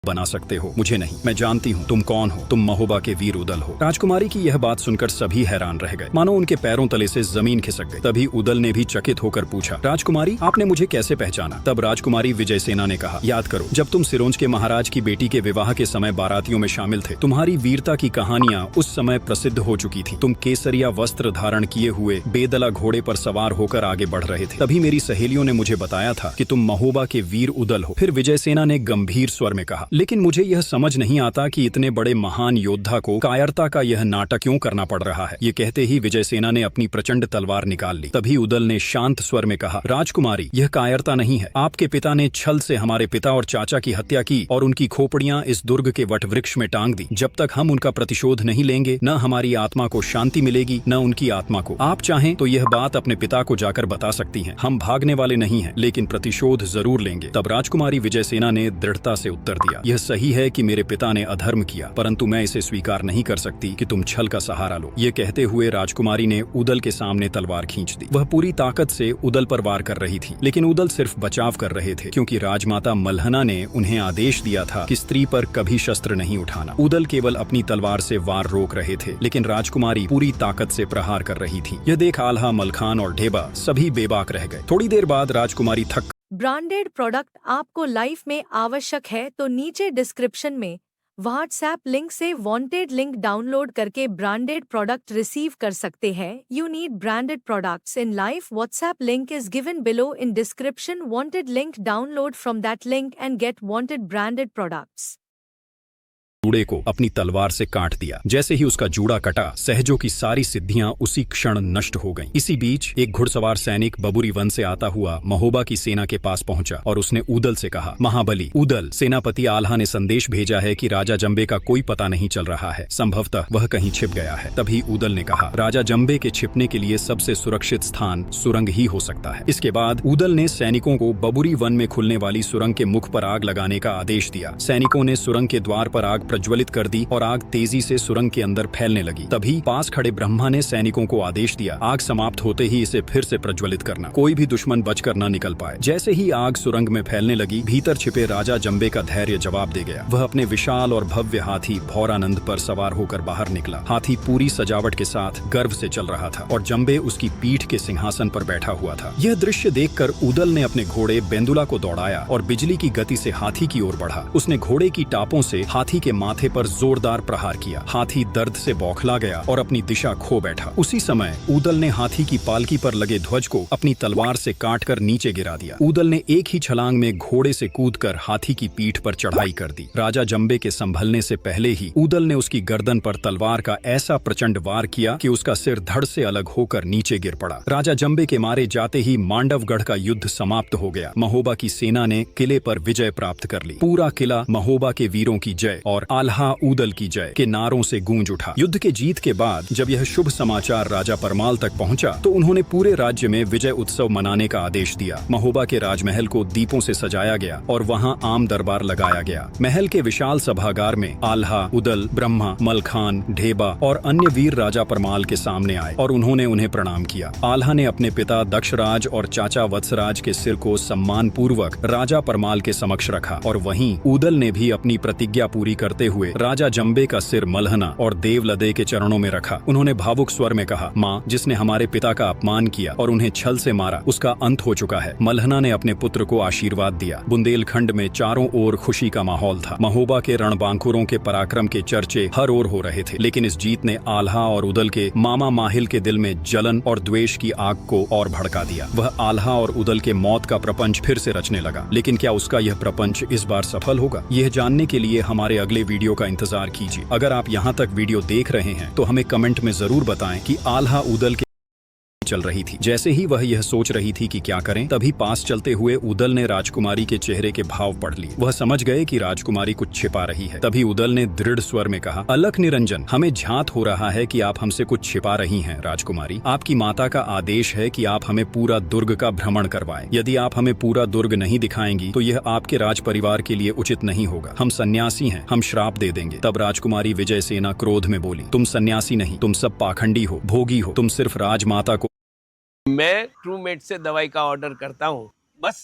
बना सकते हो, मुझे नहीं। मैं जानती हूँ तुम कौन हो, तुम महोबा के वीर उदल हो। राजकुमारी की यह बात सुनकर सभी हैरान रह गए, मानो उनके पैरों तले से जमीन खिसक गई। तभी उदल ने भी चकित होकर पूछा, राजकुमारी आपने मुझे कैसे पहचाना? तब राजकुमारी विजयसेना ने कहा, याद करो जब तुम सिरोंज के महाराज की बेटी के विवाह के समय बारातियों में शामिल थे, तुम्हारी वीरता की कहानियां उस समय प्रसिद्ध हो चुकी थी। तुम केसरिया वस्त्र धारण किए हुए बेदला घोड़े पर सवार होकर आगे बढ़ रहे थे। तभी मेरी सहेलियों ने मुझे बताया था कि तुम महोबा के वीर उदल हो। फिर विजयसेना ने गंभीर स्वर में कहा, लेकिन मुझे यह समझ नहीं आता कि इतने बड़े महान योद्धा को कायरता का यह नाटक क्यों करना पड़ रहा है। ये कहते ही विजयसेना ने अपनी प्रचंड तलवार निकाल ली। तभी उदल ने शांत स्वर में कहा, राजकुमारी यह कायरता नहीं है। आपके पिता ने छल से हमारे पिता और चाचा की हत्या की और उनकी खोपड़ियां इस दुर्ग के वटवृक्ष में टांग दी। जब तक हम उनका प्रतिशोध नहीं लेंगे, न हमारी आत्मा को शांति मिलेगी न उनकी आत्मा को। आप चाहें तो यह बात अपने पिता को जाकर बता सकती हैं। हम भागने वाले नहीं हैं, लेकिन प्रतिशोध जरूर लेंगे। तब राजकुमारी विजयसेना ने दृढ़ता से उत्तर दिया, यह सही है कि मेरे पिता ने अधर्म किया, परंतु मैं इसे स्वीकार नहीं कर सकती कि तुम छल का सहारा लो। ये कहते हुए राजकुमारी ने उदल के सामने तलवार खींच दी। वह पूरी ताकत से उदल पर वार कर रही थी, लेकिन उदल सिर्फ बचाव कर रहे थे, क्योंकि राजमाता मल्हना ने उन्हें आदेश दिया था कि स्त्री पर कभी शस्त्र नहीं उठाना। उदल केवल अपनी तलवार से वार रोक रहे थे, लेकिन राजकुमारी पूरी ताकत से प्रहार कर रही थी। यह देख आल्हा, मलखान और ढेबा सभी बेबाक रह गए। थोड़ी देर बाद राजकुमारी थक ब्रांडेड प्रोडक्ट आपको लाइफ में आवश्यक है तो नीचे डिस्क्रिप्शन में व्हाट्सएप लिंक से वांटेड लिंक डाउनलोड करके ब्रांडेड प्रोडक्ट रिसीव कर सकते हैं। You need branded products in life. WhatsApp link is given below in description. Wanted link download from that link and get wanted branded products. जूड़े को अपनी तलवार से काट दिया। जैसे ही उसका जूड़ा कटा, सहजों की सारी सिद्धियां उसी क्षण नष्ट हो गईं। इसी बीच एक घुड़सवार सैनिक बबूरी वन से आता हुआ महोबा की सेना के पास पहुंचा और उसने उदल से कहा, महाबली उदल, सेनापति आल्हा ने संदेश भेजा है कि राजा जंबे का कोई पता नहीं चल रहा है। संभवतः वह कहीं छिप गया है। तभी उदल ने कहा, राजा जंबे के छिपने के लिए सबसे सुरक्षित स्थान सुरंग ही हो सकता है। इसके बाद उदल ने सैनिकों को बबूरी वन में खुलने वाली सुरंग के मुख पर आग लगाने का आदेश दिया। सैनिकों ने सुरंग के द्वार पर आग प्रज्वलित कर दी और आग तेजी से सुरंग के अंदर फैलने लगी। तभी पास खड़े ब्रह्मा ने सैनिकों को आदेश दिया, आग समाप्त होते ही इसे फिर से प्रज्वलित करना, कोई भी दुश्मन बचकर न निकल पाए। जैसे ही आग सुरंग में फैलने लगी, भीतर छिपे राजा जंबे का धैर्य जवाब दे गया। वह अपने विशाल और भव्य हाथी भौरानंद पर सवार होकर बाहर निकला। हाथी पूरी सजावट के साथ गर्व से चल रहा था और जंबे उसकी पीठ के सिंहासन पर बैठा हुआ था। यह दृश्य देखकर उदल ने अपने घोड़े बेंदुला को दौड़ाया और बिजली की गति से हाथी की ओर बढ़ा। उसने घोड़े की टापों से हाथी के माथे पर जोरदार प्रहार किया। हाथी दर्द से बौखला गया और अपनी दिशा खो बैठा। उसी समय उदल ने हाथी की पालकी पर लगे ध्वज को अपनी तलवार से काटकर नीचे गिरा दिया। उदल ने एक ही छलांग में घोड़े से कूदकर हाथी की पीठ पर चढ़ाई कर दी। राजा जंबे के संभलने से पहले ही उदल ने उसकी गर्दन पर तलवार का ऐसा प्रचंड वार किया कि उसका सिर धड़ से अलग होकर नीचे गिर पड़ा। राजा जंबे के मारे जाते ही मांडवगढ़ का युद्ध समाप्त हो गया। महोबा की सेना ने किले पर विजय प्राप्त कर ली। पूरा किला महोबा के वीरों की जय और आल्हा उदल की जय के नारों से गूंज उठा। युद्ध के जीत के बाद जब यह शुभ समाचार राजा परमाल तक पहुंचा, तो उन्होंने पूरे राज्य में विजय उत्सव मनाने का आदेश दिया। महोबा के राजमहल को दीपों से सजाया गया और वहां आम दरबार लगाया गया। महल के विशाल सभागार में आल्हा, उदल, ब्रह्मा, मलखान, ढेबा और अन्य वीर राजा परमाल के सामने आए और उन्होंने उन्हें प्रणाम किया। आल्हा ने अपने पिता दक्षराज और चाचा वत्सराज के सिर को सम्मान पूर्वक राजा परमाल के समक्ष रखा और वहीं उदल ने भी अपनी प्रतिज्ञा पूरी करते हुए राजा जंबे का सिर मल्हना और देवलदे के चरणों में रखा। उन्होंने भावुक स्वर में कहा, माँ, जिसने हमारे पिता का अपमान किया और उन्हें छल से मारा, उसका अंत हो चुका है। मल्हना ने अपने पुत्र को आशीर्वाद दिया। बुंदेलखंड में चारों ओर खुशी का माहौल था। महोबा के रणबांकुरों के पराक्रम के चर्चे हर ओर हो रहे थे, लेकिन इस जीत ने आल्हा और उदल के मामा माहिल के दिल में जलन और द्वेष की आग को और भड़का दिया। वह आल्हा और उदल के मौत का प्रपंच फिर से रचने लगा। लेकिन क्या उसका यह प्रपंच इस बार सफल होगा? यह जानने के लिए हमारे अगले वीडियो का इंतजार कीजिए। अगर आप यहाँ तक वीडियो देख रहे हैं तो हमें कमेंट में जरूर बताएं कि आल्हा उदल के चल रही थी। जैसे ही वह यह सोच रही थी कि क्या करें, तभी पास चलते हुए उदल ने राजकुमारी के चेहरे के भाव पढ़ लिए। वह समझ गए कि राजकुमारी कुछ छिपा रही है। तभी उदल ने दृढ़ स्वर में कहा, अलख निरंजन, हमें झात हो रहा है कि आप हमसे कुछ छिपा रही हैं। राजकुमारी, आपकी माता का आदेश है कि आप हमें पूरा दुर्ग का भ्रमण करवाएं। यदि आप हमें पूरा दुर्ग नहीं दिखाएंगी तो यह आपके राज परिवार के लिए उचित नहीं होगा। हम सन्यासी हैं, हम श्राप दे देंगे। तब राजकुमारी विजयसेना क्रोध में बोली, तुम सन्यासी नहीं, तुम सब पाखंडी हो, भोगी हो। तुम सिर्फ राजमाता को मैं ट्रूमेट से दवाई का ऑर्डर करता हूँ, बस